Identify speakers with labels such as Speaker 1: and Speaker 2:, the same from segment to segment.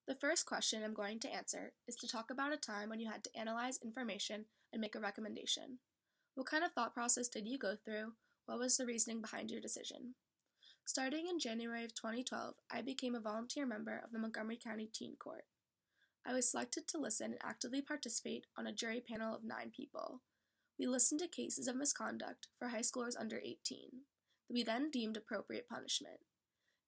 Speaker 1: The first question I'm going to answer is to talk about a time when you had to analyze information and make a recommendation. What kind of thought process did you go through? What was the reasoning behind your decision? Starting in January of 2012, I became a volunteer member of the Montgomery County Teen Court. I was selected to listen and actively participate on a jury panel of 9 people. We listened to cases of misconduct for high schoolers under 18. We then deemed appropriate punishment.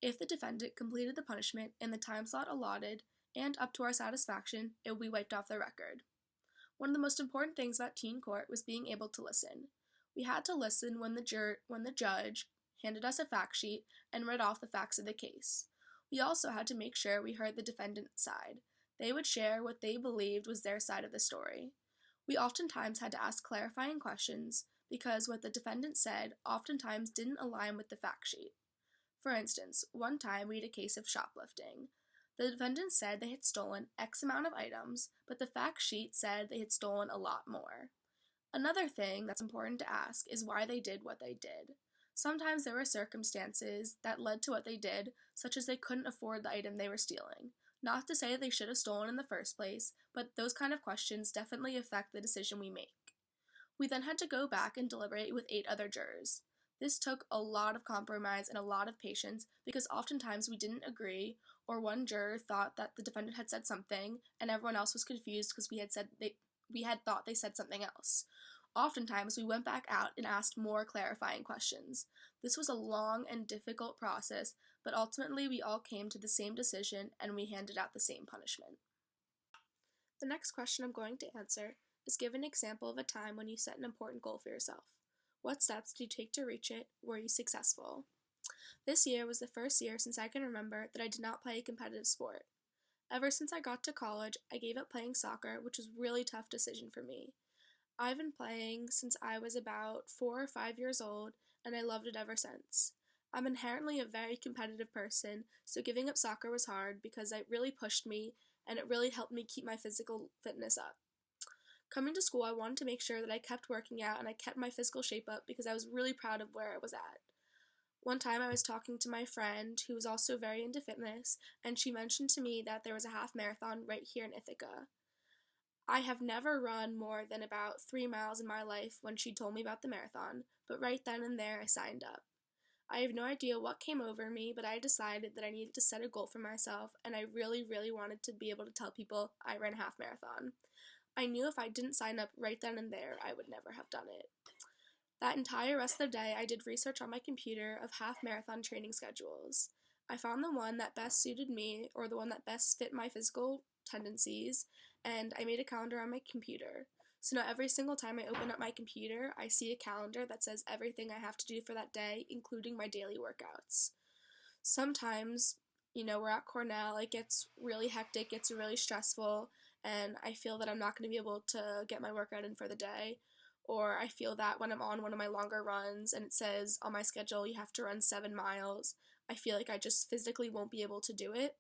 Speaker 1: If the defendant completed the punishment in the time slot allotted and up to our satisfaction, it would be wiped off their record. One of the most important things about teen court was being able to listen. We had to listen when the judge handed us a fact sheet and read off the facts of the case. We also had to make sure we heard the defendant's side. They would share what they believed was their side of the story. We oftentimes had to ask clarifying questions because what the defendant said oftentimes didn't align with the fact sheet. For instance, one time we had a case of shoplifting. The defendant said they had stolen X amount of items, but the fact sheet said they had stolen a lot more. Another thing that's important to ask is why they did what they did. Sometimes there were circumstances that led to what they did, such as they couldn't afford the item they were stealing. Not to say they should have stolen in the first place, but those kind of questions definitely affect the decision we make. We then had to go back and deliberate with 8 other jurors. This took a lot of compromise and a lot of patience because oftentimes we didn't agree, or one juror thought that the defendant had said something and everyone else was confused because we had thought they said something else. Oftentimes we went back out and asked more clarifying questions. This was a long and difficult process, but ultimately we all came to the same decision and we handed out the same punishment. The next question I'm going to answer is give an example of a time when you set an important goal for yourself. What steps did you take to reach it? Were you successful? This year was the first year since I can remember that I did not play a competitive sport. Ever since I got to college, I gave up playing soccer, which was a really tough decision for me. I've been playing since I was about 4 or 5 years old, and I loved it ever since. I'm inherently a very competitive person, so giving up soccer was hard because it really pushed me, and it really helped me keep my physical fitness up. Coming to school, I wanted to make sure that I kept working out and I kept my physical shape up because I was really proud of where I was at. One time I was talking to my friend who was also very into fitness, and she mentioned to me that there was a half marathon right here in Ithaca. I have never run more than about 3 miles in my life when she told me about the marathon, but right then and there I signed up. I have no idea what came over me, but I decided that I needed to set a goal for myself, and I really, really wanted to be able to tell people I ran a half marathon. I knew if I didn't sign up right then and there, I would never have done it. That entire rest of the day, I did research on my computer of half marathon training schedules. I found the one that best suited me, or the one that best fit my physical tendencies, and I made a calendar on my computer. So now every single time I open up my computer, I see a calendar that says everything I have to do for that day, including my daily workouts. Sometimes, we're at Cornell, it gets really hectic, it's really stressful, and I feel that I'm not going to be able to get my workout in for the day. Or I feel that when I'm on one of my longer runs and it says on my schedule you have to run 7 miles, I feel like I just physically won't be able to do it.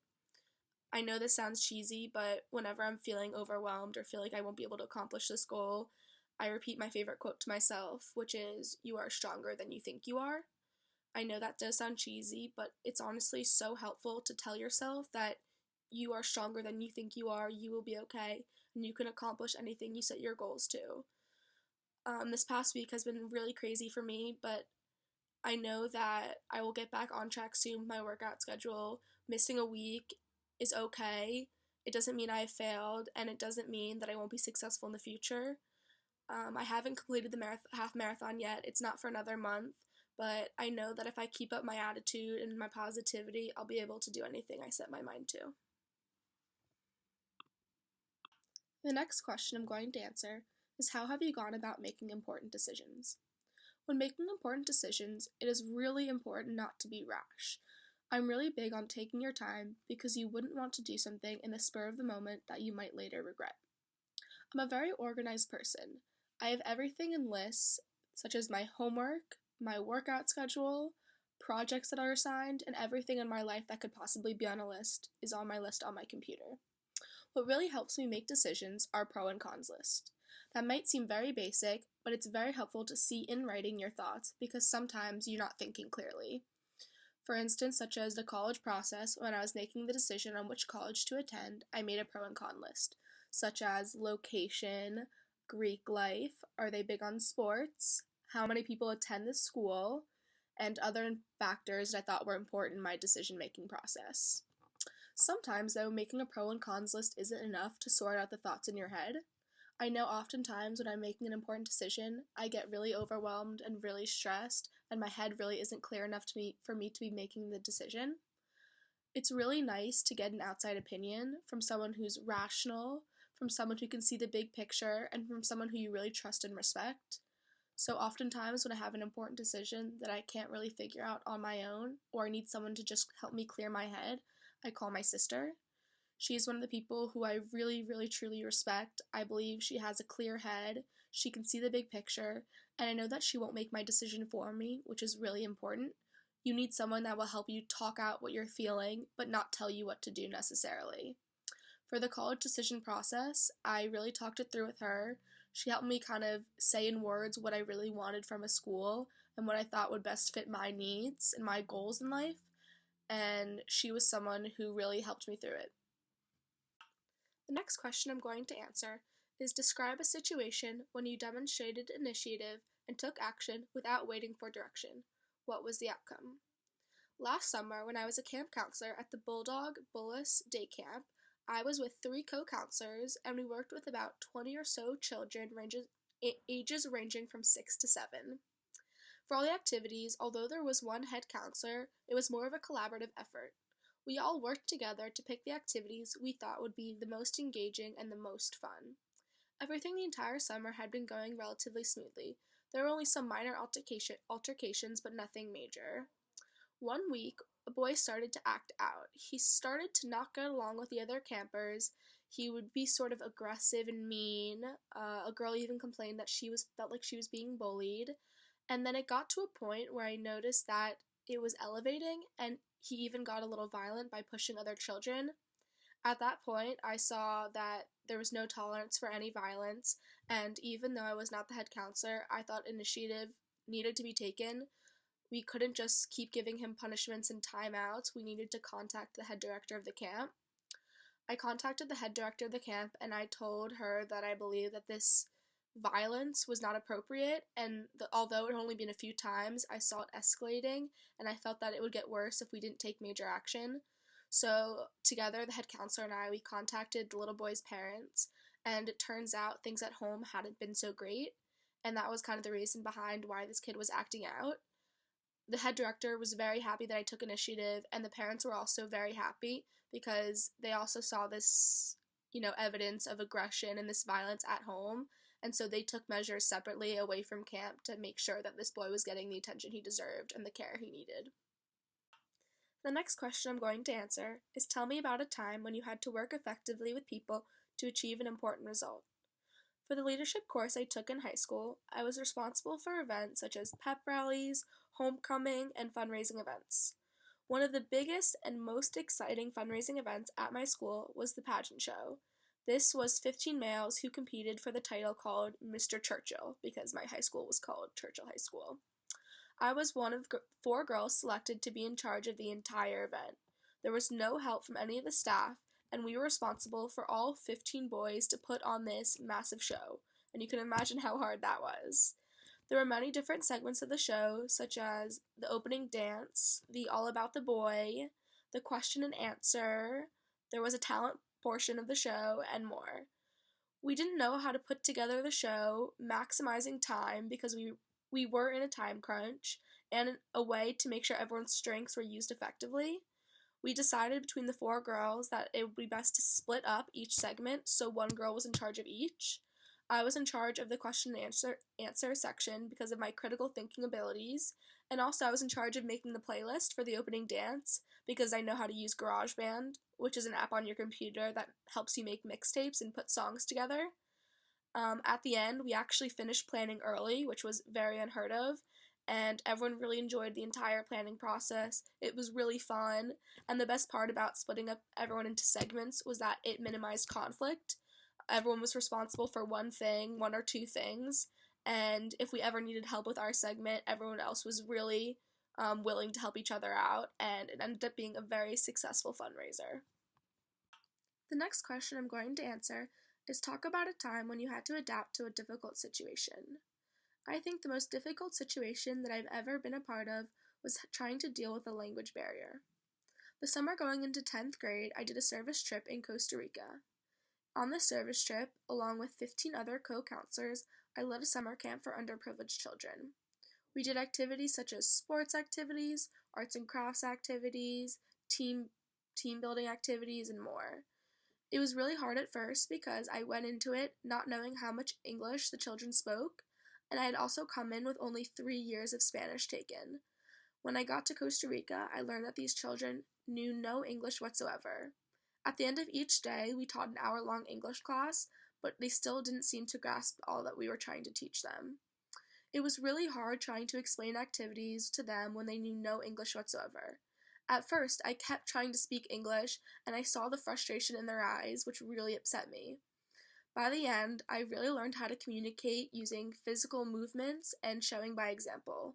Speaker 1: I know this sounds cheesy, but whenever I'm feeling overwhelmed or feel like I won't be able to accomplish this goal, I repeat my favorite quote to myself, which is, "You are stronger than you think you are." I know that does sound cheesy, but it's honestly so helpful to tell yourself that you are stronger than you think you are, you will be okay, and you can accomplish anything you set your goals to. This past week has been really crazy for me, but I know that I will get back on track soon with my workout schedule. Missing a week is okay. It doesn't mean I have failed, and it doesn't mean that I won't be successful in the future. I haven't completed the half marathon yet. It's not for another month, but I know that if I keep up my attitude and my positivity, I'll be able to do anything I set my mind to. The next question I'm going to answer is how have you gone about making important decisions? When making important decisions, it is really important not to be rash. I'm really big on taking your time because you wouldn't want to do something in the spur of the moment that you might later regret. I'm a very organized person. I have everything in lists, such as my homework, my workout schedule, projects that are assigned, and everything in my life that could possibly be on a list is on my list on my computer. What really helps me make decisions are pro and cons lists. That might seem very basic, but it's very helpful to see in writing your thoughts because sometimes you're not thinking clearly. For instance, such as the college process, when I was making the decision on which college to attend, I made a pro and con list, such as location, Greek life, are they big on sports, how many people attend the school, and other factors that I thought were important in my decision-making process. Sometimes, though, making a pro and cons list isn't enough to sort out the thoughts in your head. I know oftentimes when I'm making an important decision, I get really overwhelmed and really stressed, and my head really isn't clear enough for me to be making the decision. It's really nice to get an outside opinion from someone who's rational, from someone who can see the big picture, and from someone who you really trust and respect. So oftentimes when I have an important decision that I can't really figure out on my own, or I need someone to just help me clear my head, I call my sister. She's one of the people who I really, really, truly respect. I believe she has a clear head, she can see the big picture, and I know that she won't make my decision for me, which is really important. You need someone that will help you talk out what you're feeling, but not tell you what to do necessarily. For the college decision process, I really talked it through with her. She helped me kind of say in words what I really wanted from a school and what I thought would best fit my needs and my goals in life, and she was someone who really helped me through it. The next question I'm going to answer is describe a situation when you demonstrated initiative and took action without waiting for direction. What was the outcome? Last summer, when I was a camp counselor at the Bulldog Bullis Day Camp, I was with 3 co-counselors, and we worked with about 20 or so children, ages ranging from 6 to 7. For all the activities, although there was one head counselor, it was more of a collaborative effort. We all worked together to pick the activities we thought would be the most engaging and the most fun. Everything the entire summer had been going relatively smoothly. There were only some minor altercations, but nothing major. One week, a boy started to act out. He started to not get along with the other campers. He would be sort of aggressive and mean. A girl even complained that felt like she was being bullied. And then it got to a point where I noticed that it was elevating, and he even got a little violent by pushing other children. At that point, I saw that there was no tolerance for any violence, and even though I was not the head counselor, I thought initiative needed to be taken. We couldn't just keep giving him punishments and timeouts. We needed to contact the head director of the camp. I contacted the head director of the camp, and I told her that I believe that this violence was not appropriate, and although it had only been a few times, I saw it escalating, and I felt that it would get worse if we didn't take major action. So together, the head counselor and we contacted the little boy's parents, and it turns out things at home hadn't been so great, and that was kind of the reason behind why this kid was acting out. The head director was very happy that I took initiative, and the parents were also very happy because they also saw this, evidence of aggression and this violence at home, and so they took measures separately away from camp to make sure that this boy was getting the attention he deserved and the care he needed. The next question I'm going to answer is tell me about a time when you had to work effectively with people to achieve an important result. For the leadership course I took in high school, I was responsible for events such as pep rallies, homecoming, and fundraising events. One of the biggest and most exciting fundraising events at my school was the pageant show. This was 15 males who competed for the title called Mr. Churchill, because my high school was called Churchill High School. I was one of 4 girls selected to be in charge of the entire event. There was no help from any of the staff, and we were responsible for all 15 boys to put on this massive show, and you can imagine how hard that was. There were many different segments of the show, such as the opening dance, the All About the Boy, the question and answer, there was a talent portion of the show, and more. We didn't know how to put together the show, maximizing time because we were in a time crunch, and a way to make sure everyone's strengths were used effectively. We decided between the 4 girls that it would be best to split up each segment, so one girl was in charge of each. I was in charge of the question and answer section because of my critical thinking abilities, and also I was in charge of making the playlist for the opening dance because I know how to use GarageBand, which is an app on your computer that helps you make mixtapes and put songs together. At the end, we actually finished planning early, which was very unheard of, and everyone really enjoyed the entire planning process. It was really fun, and the best part about splitting up everyone into segments was that it minimized conflict. Everyone was responsible for one or 2 things, and if we ever needed help with our segment, everyone else was really willing to help each other out, and it ended up being a very successful fundraiser. The next question I'm going to answer is talk about a time when you had to adapt to a difficult situation. I think the most difficult situation that I've ever been a part of was trying to deal with a language barrier. The summer going into 10th grade, I did a service trip in Costa Rica. On this service trip, along with 15 other co-counselors, I led a summer camp for underprivileged children. We did activities such as sports activities, arts and crafts activities, team building activities, and more. It was really hard at first because I went into it not knowing how much English the children spoke, and I had also come in with only 3 years of Spanish taken. When I got to Costa Rica, I learned that these children knew no English whatsoever. At the end of each day, we taught an hour-long English class, but they still didn't seem to grasp all that we were trying to teach them. It was really hard trying to explain activities to them when they knew no English whatsoever. At first, I kept trying to speak English, and I saw the frustration in their eyes, which really upset me. By the end, I really learned how to communicate using physical movements and showing by example.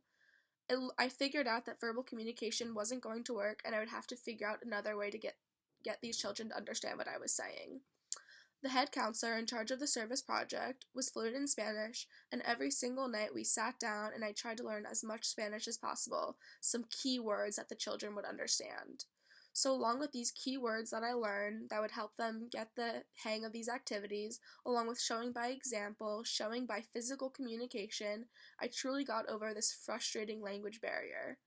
Speaker 1: I figured out that verbal communication wasn't going to work, and I would have to figure out another way to get these children to understand what I was saying. The head counselor in charge of the service project was fluent in Spanish, and every single night we sat down and I tried to learn as much Spanish as possible, some key words that the children would understand. So along with these key words that I learned that would help them get the hang of these activities, along with showing by example, showing by physical communication, I truly got over this frustrating language barrier.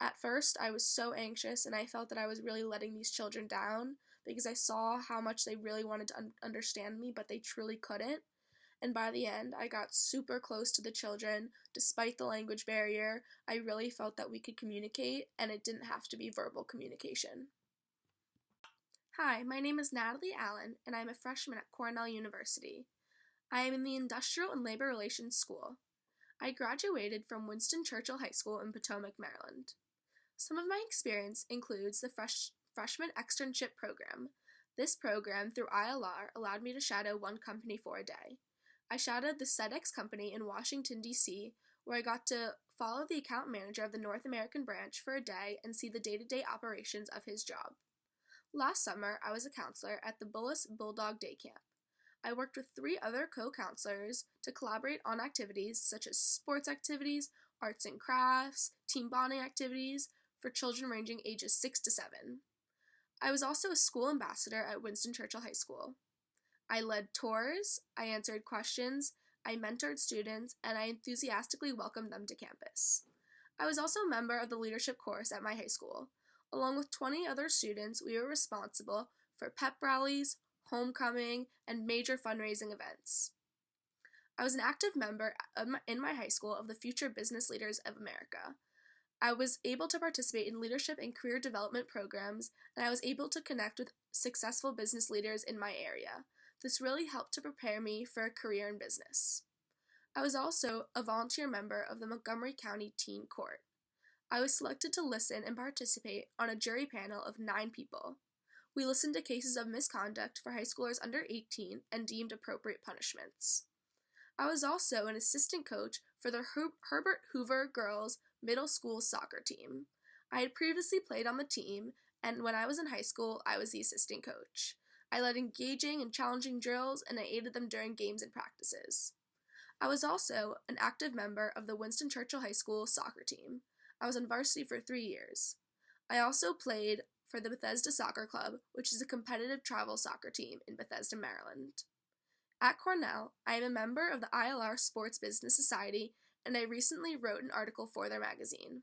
Speaker 1: At first, I was so anxious and I felt that I was really letting these children down because I saw how much they really wanted to understand me, but they truly couldn't. And by the end, I got super close to the children. Despite the language barrier, I really felt that we could communicate and it didn't have to be verbal communication. Hi, my name is Natalie Allen and I'm a freshman at Cornell University. I am in the Industrial and Labor Relations School. I graduated from Winston Churchill High School in Potomac, Maryland. Some of my experience includes the Freshman Externship Program. This program, through ILR, allowed me to shadow one company for a day. I shadowed the SEDEX company in Washington, D.C., where I got to follow the account manager of the North American branch for a day and see the day-to-day operations of his job. Last summer, I was a counselor at the Bullis Bulldog Day Camp. I worked with 3 other co-counselors to collaborate on activities such as sports activities, arts and crafts, team bonding activities for children ranging ages 6 to 7. I was also a school ambassador at Winston Churchill High School. I led tours, I answered questions, I mentored students, and I enthusiastically welcomed them to campus. I was also a member of the leadership course at my high school. Along with 20 other students, we were responsible for pep rallies, homecoming, and major fundraising events. I was an active member in my high school of the Future Business Leaders of America. I was able to participate in leadership and career development programs, and I was able to connect with successful business leaders in my area. This really helped to prepare me for a career in business. I was also a volunteer member of the Montgomery County Teen Court. I was selected to listen and participate on a jury panel of 9 people. We listened to cases of misconduct for high schoolers under 18 and deemed appropriate punishments. I was also an assistant coach for the Herbert Hoover Girls Middle School soccer team. I had previously played on the team, and when I was in high school, I was the assistant coach. I led engaging and challenging drills, and I aided them during games and practices. I was also an active member of the Winston Churchill High School soccer team. I was on varsity for 3 years. I also played for the Bethesda Soccer Club, which is a competitive travel soccer team in Bethesda, Maryland. At Cornell, I am a member of the ILR Sports Business Society, and I recently wrote an article for their magazine.